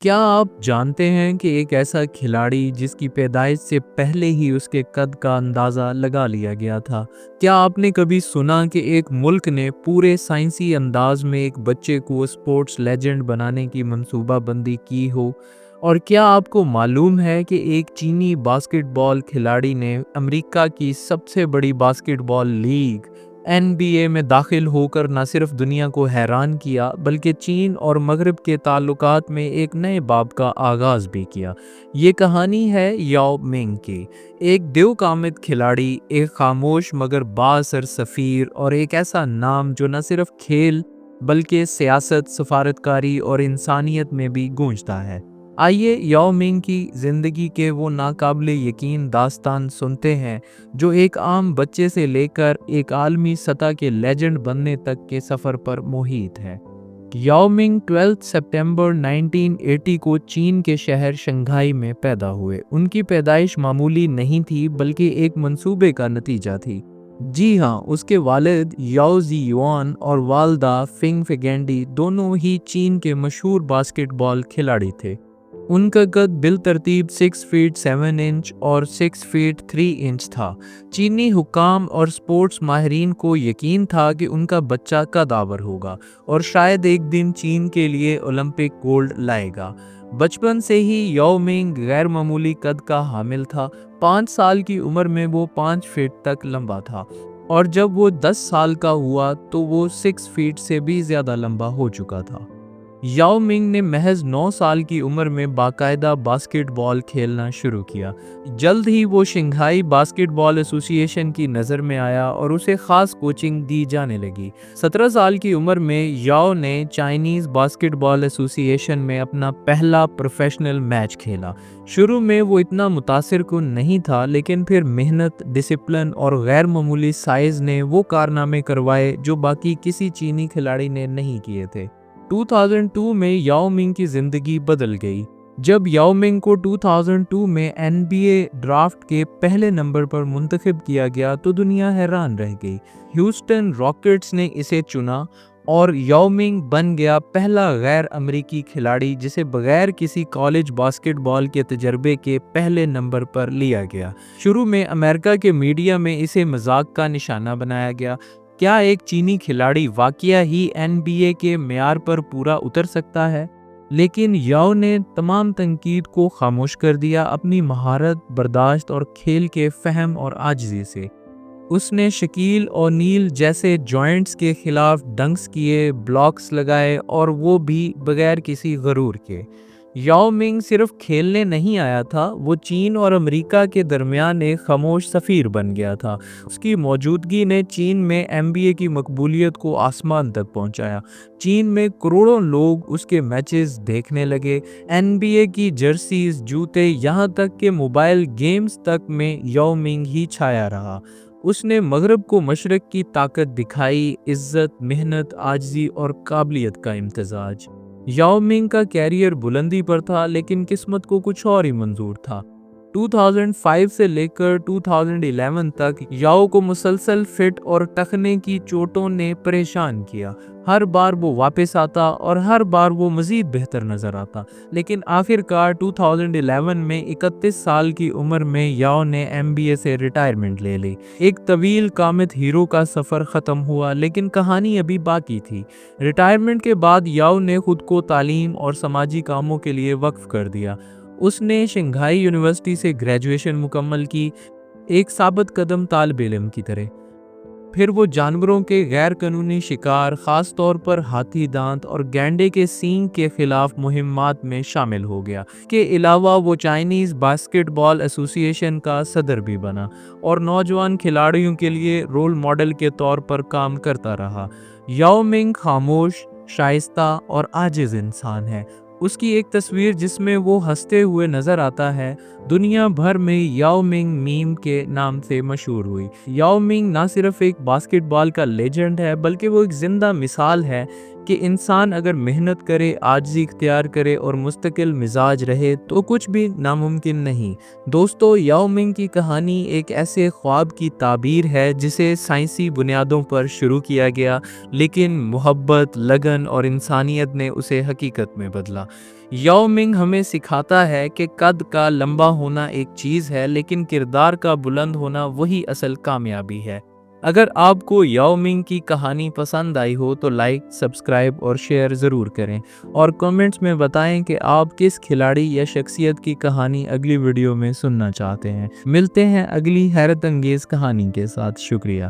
क्या आप जानते हैं कि एक ऐसा खिलाड़ी जिसकी पैदाइश से पहले ही उसके कद का अंदाज़ा लगा लिया गया था? क्या आपने कभी सुना कि एक मुल्क ने पूरे साइंसी अंदाज में एक बच्चे को स्पोर्ट्स लेजेंड बनाने की मंसूबाबंदी की हो? और क्या आपको मालूम है कि एक चीनी बास्केटबॉल खिलाड़ी ने अमेरिका की सबसे बड़ी बास्केटबॉल लीग एनबीए में दाखिल होकर न सिर्फ दुनिया को हैरान किया बल्कि चीन और मगरब के ताल्लुकात में एक नए बाब का आगाज़ भी किया। ये कहानी है याओ मिंग की, एक देवकामित खिलाड़ी, एक खामोश मगर बाअसर सफ़ीर और एक ऐसा नाम जो न सिर्फ खेल बल्कि सियासत, सफारतकारी और इंसानियत में भी गूंजता है। आइए याओ मिंग की ज़िंदगी के वो नाकाबिले यकीन दास्तान सुनते हैं जो एक आम बच्चे से लेकर एक आलमी सतह के लेजेंड बनने तक के सफ़र पर मुहित है। याओ मिंग 12 सितंबर 1980 को चीन के शहर शंघाई में पैदा हुए। उनकी पैदाइश मामूली नहीं थी बल्कि एक मंसूबे का नतीजा थी। जी हाँ, उसके वालिद याओ जी युआन और वालदा फिंग फिगेंडी दोनों ही चीन के मशहूर बास्केटबॉल खिलाड़ी थे। उनका कद बिलतरतीब 6 फीट 7 इंच और 6 फीट 3 इंच था। चीनी हुक्काम और स्पोर्ट्स माहिरीन को यकीन था कि उनका बच्चा कदावर होगा और शायद एक दिन चीन के लिए ओलंपिक गोल्ड लाएगा। बचपन से ही याओ मिंग गैर मामूली कद का हामिल था। 5 साल की उम्र में वो 5 फीट तक लंबा था और जब वो 10 साल का हुआ तो वो 6 फीट से भी ज़्यादा लंबा हो चुका था। याओ मिंग ने महज 9 साल की उम्र में बाकायदा बास्केटबॉल खेलना शुरू किया। जल्द ही वो शंघाई बास्केटबॉल एसोसिएशन की नज़र में आया और उसे ख़ास कोचिंग दी जाने लगी। 17 साल की उम्र में याओ ने चाइनीज़ बास्केटबॉल एसोसिएशन में अपना पहला प्रोफेशनल मैच खेला। शुरू में वो इतना मुतासिर कुन नहीं था, लेकिन फिर मेहनत, डिसिप्लिन और गैर मामूली साइज़ ने वो कारनामे करवाए जो बाकी किसी चीनी खिलाड़ी ने नहीं किए थे। 2002 में याओ मिंग की ज़िंदगी बदल गई। जब याओ मिंग को 2002 में एनबीए ड्राफ्ट के पहले नंबर पर मुंतखब किया गया तो दुनिया हैरान रह गई। ह्यूस्टन रॉकेट्स ने इसे चुना और याओ मिंग बन गया पहला गैर अमेरिकी खिलाड़ी जिसे बगैर किसी कॉलेज बास्केटबॉल के तजर्बे के पहले नंबर पर लिया गया। शुरू में अमेरिका के मीडिया में इसे मजाक का निशाना बनाया गया। क्या एक चीनी खिलाड़ी वाकया ही एनबीए के मेयार पर पूरा उतर सकता है? लेकिन याओ ने तमाम तनकीद को खामोश कर दिया अपनी महारत, बर्दाश्त और खेल के फहम और आजिज़ी से। उसने शकील ओनील जैसे जॉइंट्स के खिलाफ डंक्स किए, ब्लॉक्स लगाए और वो भी बगैर किसी गरूर के। याओ मिंग सिर्फ खेलने नहीं आया था, वो चीन और अमेरिका के दरमियान एक खामोश सफ़ीर बन गया था। उसकी मौजूदगी ने चीन में एनबीए की मकबूलियत को आसमान तक पहुंचाया। चीन में करोड़ों लोग उसके मैचेस देखने लगे। एनबीए की जर्सीज, जूते, यहाँ तक कि मोबाइल गेम्स तक में याओ मिंग ही छाया रहा। उसने मगरब को मशरक की ताकत दिखाई, इज्जत, मेहनत, आजिज़ी और काबिलियत का इम्तजाज। याओ मिंग का कैरियर बुलंदी पर था, लेकिन किस्मत को कुछ और ही मंजूर था। 2005 से लेकर 2011 तक याओ को मुसलसल फिट और टखने की चोटों ने परेशान किया। हर बार वो वापस आता और हर बार वो मज़ीद बेहतर नज़र आता, लेकिन आखिरकार 2011 में 31 साल की उम्र में याओ ने एनबीए से रिटायरमेंट ले ली। एक तवील कामित हीरो का सफ़र ख़त्म हुआ, लेकिन कहानी अभी बाकी थी। रिटायरमेंट के बाद याओ ने खुद को तालीम और समाजी कामों के लिए वक्फ कर दिया। उसने शंघाई यूनिवर्सिटी से ग्रेजुएशन मुकम्मल की, एक साबित कदम तालिब इल्म की तरह। फिर वो जानवरों के गैर कानूनी शिकार, ख़ास तौर पर हाथी दांत और गैंडे के सींग के खिलाफ मुहिम्मात में शामिल हो गया। के अलावा वो चाइनीज़ बास्केटबॉल एसोसिएशन का सदर भी बना और नौजवान खिलाड़ियों के लिए रोल मॉडल के तौर पर काम करता रहा। याओ मिंग खामोश, शाइस्ता और आजिज़ इंसान है। उसकी एक तस्वीर जिसमें वो हंसते हुए नजर आता है, दुनिया भर में याओ मिंग मीम के नाम से मशहूर हुई। याओ मिंग ना सिर्फ एक बास्केटबॉल का लेजेंड है, बल्कि वो एक जिंदा मिसाल है کہ انسان اگر محنت کرے، عاجزی اختیار کرے اور مستقل مزاج رہے تو کچھ بھی ناممکن نہیں۔ دوستو، یاو منگ کی کہانی ایک ایسے خواب کی تعبیر ہے جسے سائنسی بنیادوں پر شروع کیا گیا، لیکن محبت، لگن اور انسانیت نے اسے حقیقت میں بدلا۔ یاو منگ ہمیں سکھاتا ہے کہ قد کا لمبا ہونا ایک چیز ہے، لیکن کردار کا بلند ہونا وہی اصل کامیابی ہے۔ اگر آپ کو یاو منگ کی کہانی پسند آئی ہو تو لائک، سبسکرائب اور شیئر ضرور کریں، اور کمنٹس میں بتائیں کہ آپ کس کھلاڑی یا شخصیت کی کہانی اگلی ویڈیو میں سننا چاہتے ہیں۔ ملتے ہیں اگلی حیرت انگیز کہانی کے ساتھ۔ شکریہ۔